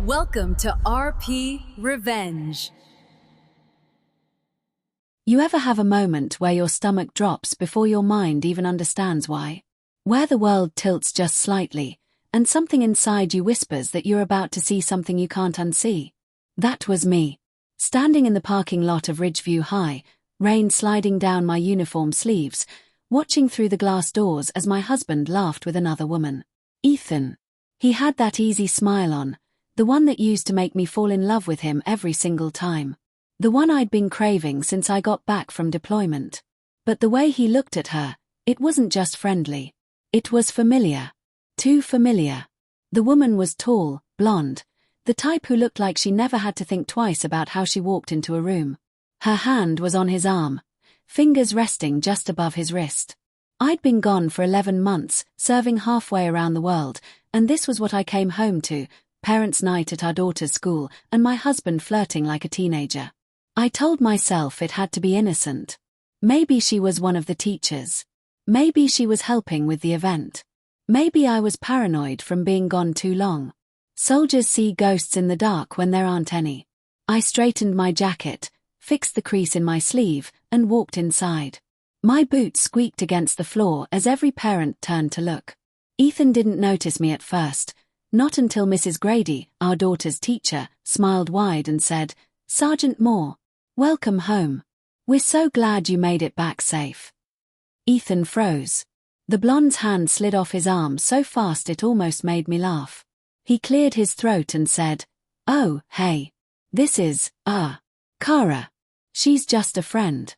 Welcome to RP Revenge. You ever have a moment where your stomach drops before your mind even understands why? Where the world tilts just slightly, and something inside you whispers that you're about to see something you can't unsee? That was me. Standing in the parking lot of Ridgeview High, rain sliding down my uniform sleeves, watching through the glass doors as my husband laughed with another woman. Ethan. He had that easy smile on, the one that used to make me fall in love with him every single time. The one I'd been craving since I got back from deployment. But the way he looked at her, it wasn't just friendly. It was familiar. Too familiar. The woman was tall, blonde, the type who looked like she never had to think twice about how she walked into a room. Her hand was on his arm, fingers resting just above his wrist. I'd been gone for 11 months, serving halfway around the world, and this was what I came home to, parents' night at our daughter's school, and my husband flirting like a teenager. I told myself it had to be innocent. Maybe she was one of the teachers. Maybe she was helping with the event. Maybe I was paranoid from being gone too long. Soldiers see ghosts in the dark when there aren't any. I straightened my jacket, fixed the crease in my sleeve, and walked inside. My boots squeaked against the floor as every parent turned to look. Ethan didn't notice me at first, not until Mrs. Grady, our daughter's teacher, smiled wide and said, "Sergeant Moore, welcome home. We're so glad you made it back safe." Ethan froze. The blonde's hand slid off his arm so fast it almost made me laugh. He cleared his throat and said, "Oh, hey. This is, Kara. She's just a friend."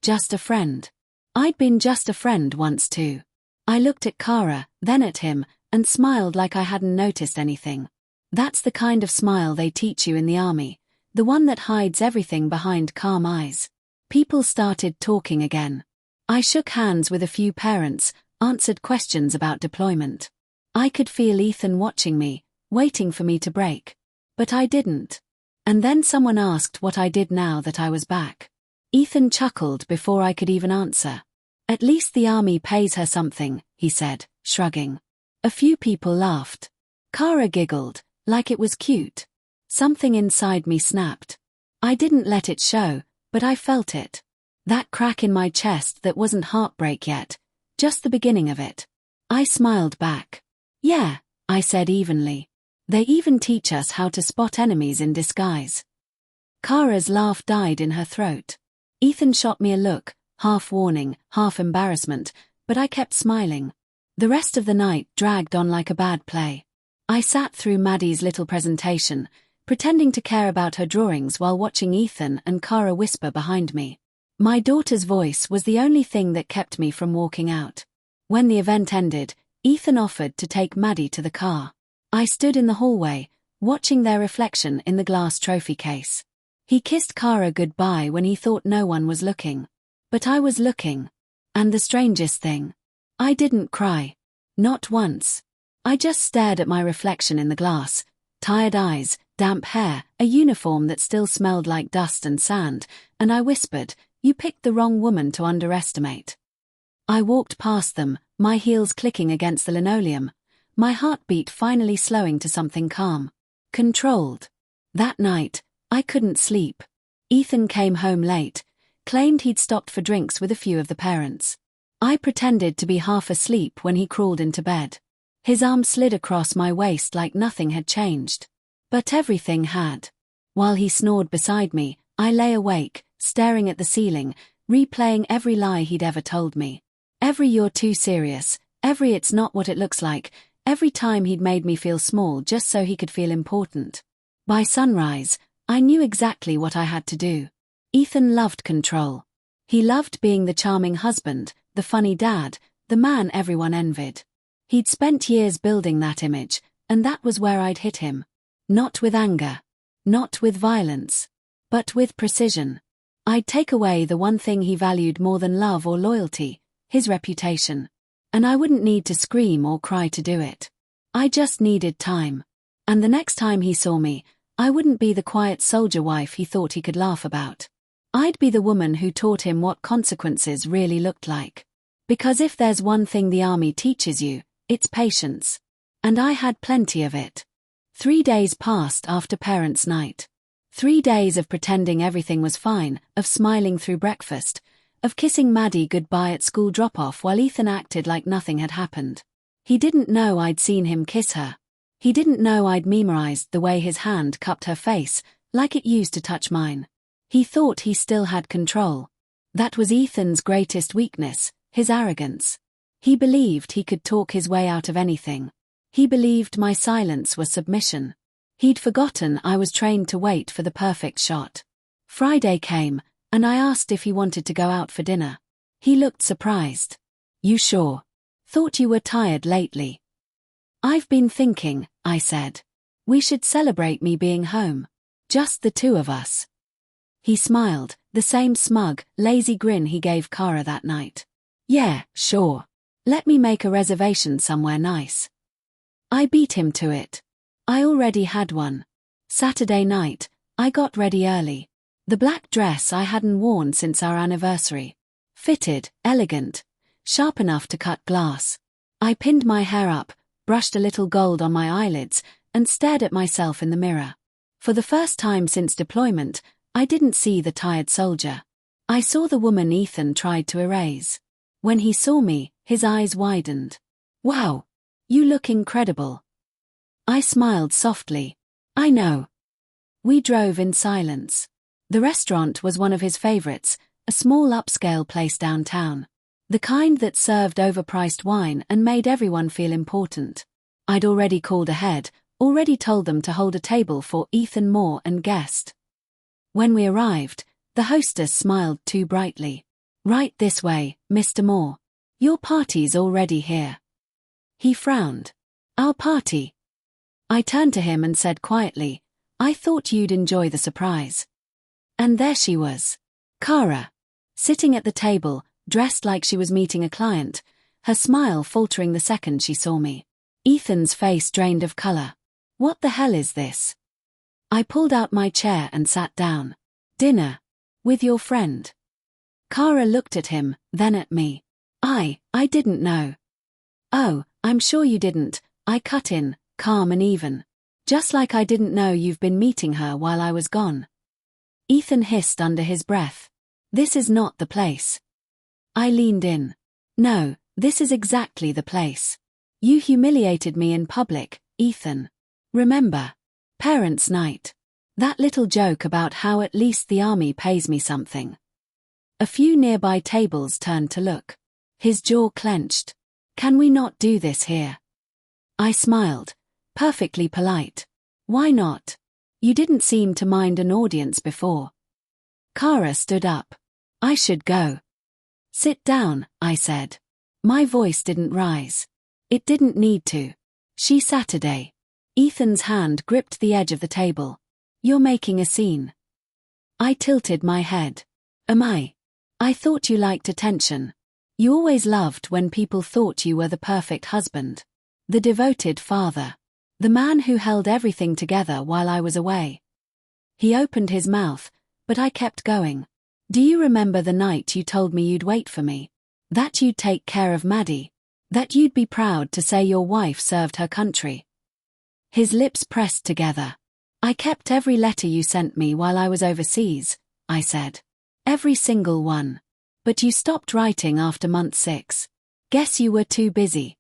Just a friend. I'd been just a friend once too. I looked at Kara, then at him, and smiled like I hadn't noticed anything. That's the kind of smile they teach you in the army, the one that hides everything behind calm eyes. People started talking again. I shook hands with a few parents, answered questions about deployment. I could feel Ethan watching me, waiting for me to break. But I didn't. And then someone asked what I did now that I was back. Ethan chuckled before I could even answer. "At least the army pays her something," he said, shrugging. A few people laughed. Kara giggled, like it was cute. Something inside me snapped. I didn't let it show, but I felt it. That crack in my chest that wasn't heartbreak yet, just the beginning of it. I smiled back. "Yeah," I said evenly. "They even teach us how to spot enemies in disguise." Kara's laugh died in her throat. Ethan shot me a look, half warning, half embarrassment, but I kept smiling. The rest of the night dragged on like a bad play. I sat through Maddie's little presentation, pretending to care about her drawings while watching Ethan and Kara whisper behind me. My daughter's voice was the only thing that kept me from walking out. When the event ended, Ethan offered to take Maddie to the car. I stood in the hallway, watching their reflection in the glass trophy case. He kissed Kara goodbye when he thought no one was looking. But I was looking. And the strangest thing, I didn't cry. Not once. I just stared at my reflection in the glass, tired eyes, damp hair, a uniform that still smelled like dust and sand, and I whispered, "You picked the wrong woman to underestimate." I walked past them, my heels clicking against the linoleum, my heartbeat finally slowing to something calm. Controlled. That night, I couldn't sleep. Ethan came home late, claimed he'd stopped for drinks with a few of the parents. I pretended to be half asleep when he crawled into bed. His arm slid across my waist like nothing had changed. But everything had. While he snored beside me, I lay awake, staring at the ceiling, replaying every lie he'd ever told me. Every "you're too serious," every "it's not what it looks like," every time he'd made me feel small just so he could feel important. By sunrise, I knew exactly what I had to do. Ethan loved control. He loved being the charming husband, the funny dad, the man everyone envied. He'd spent years building that image, and that was where I'd hit him. Not with anger. Not with violence. But with precision. I'd take away the one thing he valued more than love or loyalty, his reputation. And I wouldn't need to scream or cry to do it. I just needed time. And the next time he saw me, I wouldn't be the quiet soldier wife he thought he could laugh about. I'd be the woman who taught him what consequences really looked like. Because if there's one thing the army teaches you, it's patience. And I had plenty of it. 3 days passed after parents' night. 3 days of pretending everything was fine, of smiling through breakfast, of kissing Maddie goodbye at school drop-off while Ethan acted like nothing had happened. He didn't know I'd seen him kiss her. He didn't know I'd memorized the way his hand cupped her face, like it used to touch mine. He thought he still had control. That was Ethan's greatest weakness, his arrogance. He believed he could talk his way out of anything. He believed my silence was submission. He'd forgotten I was trained to wait for the perfect shot. Friday came, and I asked if he wanted to go out for dinner. He looked surprised. "You sure? Thought you were tired lately." "I've been thinking," I said. "We should celebrate me being home. Just the two of us." He smiled, the same smug, lazy grin he gave Kara that night. "Yeah, sure. Let me make a reservation somewhere nice." I beat him to it. I already had one. Saturday night, I got ready early. The black dress I hadn't worn since our anniversary. Fitted, elegant, sharp enough to cut glass. I pinned my hair up, brushed a little gold on my eyelids, and stared at myself in the mirror. For the first time since deployment, I didn't see the tired soldier. I saw the woman Ethan tried to erase. When he saw me, his eyes widened. "Wow! You look incredible." I smiled softly. "I know." We drove in silence. The restaurant was one of his favorites, a small upscale place downtown. The kind that served overpriced wine and made everyone feel important. I'd already called ahead, already told them to hold a table for Ethan Moore and guest. When we arrived, the hostess smiled too brightly. "Right this way, Mr. Moore. Your party's already here." He frowned. "Our party?" I turned to him and said quietly, "I thought you'd enjoy the surprise." And there she was. Kara. Sitting at the table, dressed like she was meeting a client, her smile faltering the second she saw me. Ethan's face drained of color. "What the hell is this?" I pulled out my chair and sat down. "Dinner. With your friend." Kara looked at him, then at me. I didn't know." "Oh, I'm sure you didn't," I cut in, calm and even. "Just like I didn't know you've been meeting her while I was gone." Ethan hissed under his breath. "This is not the place." I leaned in. "No, this is exactly the place. You humiliated me in public, Ethan. Remember? Parents' night. That little joke about how at least the army pays me something." A few nearby tables turned to look. His jaw clenched. "Can we not do this here?" I smiled, perfectly polite. "Why not? You didn't seem to mind an audience before." Kara stood up. "I should go." "Sit down," I said. My voice didn't rise. It didn't need to. She Saturday. Ethan's hand gripped the edge of the table. "You're making a scene." I tilted my head. "Am I? I thought you liked attention. You always loved when people thought you were the perfect husband. The devoted father. The man who held everything together while I was away." He opened his mouth, but I kept going. "Do you remember the night you told me you'd wait for me? That you'd take care of Maddie? That you'd be proud to say your wife served her country?" His lips pressed together. "I kept every letter you sent me while I was overseas," I said. "Every single one. But you stopped writing after month 6. Guess you were too busy."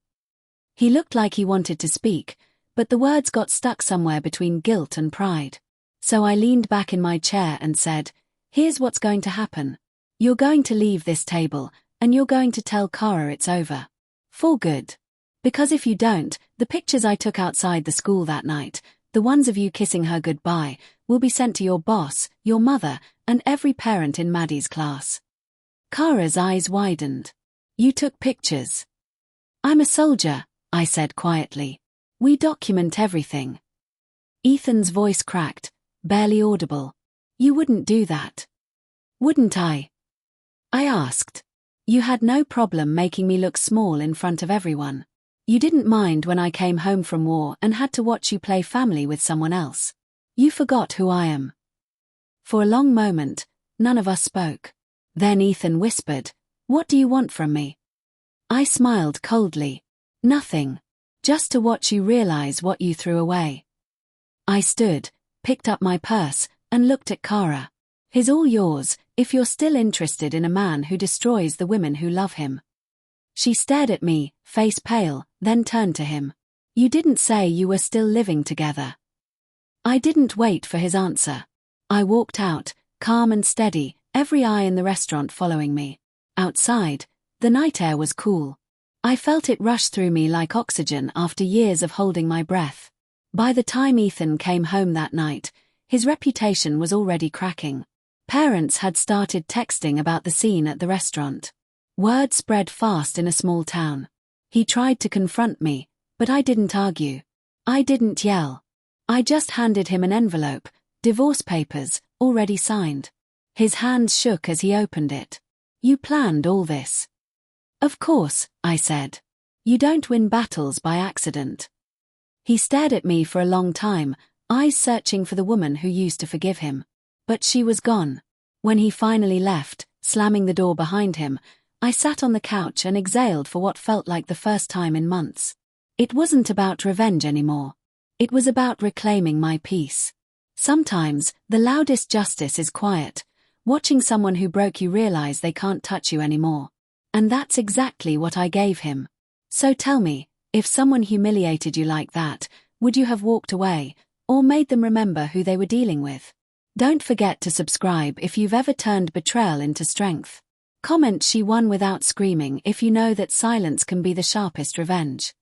He looked like he wanted to speak, but the words got stuck somewhere between guilt and pride. So I leaned back in my chair and said, "Here's what's going to happen. You're going to leave this table, and you're going to tell Kara it's over. For good. Because if you don't, the pictures I took outside the school that night, the ones of you kissing her goodbye, will be sent to your boss, your mother, and every parent in Maddie's class." Kara's eyes widened. "You took pictures?" "I'm a soldier," I said quietly. "We document everything." Ethan's voice cracked, barely audible. "You wouldn't do that." "Wouldn't I?" I asked. "You had no problem making me look small in front of everyone. You didn't mind when I came home from war and had to watch you play family with someone else. You forgot who I am." For a long moment, none of us spoke. Then Ethan whispered, "What do you want from me?" I smiled coldly. "Nothing. Just to watch you realize what you threw away." I stood, picked up my purse, and looked at Kara. "He's all yours, if you're still interested in a man who destroys the women who love him." She stared at me, face pale, then turned to him. "You didn't say you were still living together." I didn't wait for his answer. I walked out, calm and steady, every eye in the restaurant following me. Outside, the night air was cool. I felt it rush through me like oxygen after years of holding my breath. By the time Ethan came home that night, his reputation was already cracking. Parents had started texting about the scene at the restaurant. Word spread fast in a small town. He tried to confront me, but I didn't argue. I didn't yell. I just handed him an envelope, divorce papers, already signed. His hands shook as he opened it. "You planned all this?" "Of course," I said. "You don't win battles by accident." He stared at me for a long time, eyes searching for the woman who used to forgive him. But she was gone. When he finally left, slamming the door behind him, I sat on the couch and exhaled for what felt like the first time in months. It wasn't about revenge anymore. It was about reclaiming my peace. Sometimes, the loudest justice is quiet, watching someone who broke you realize they can't touch you anymore. And that's exactly what I gave him. So tell me, if someone humiliated you like that, would you have walked away, or made them remember who they were dealing with? Don't forget to subscribe if you've ever turned betrayal into strength. Comment "She won without screaming" if you know that silence can be the sharpest revenge.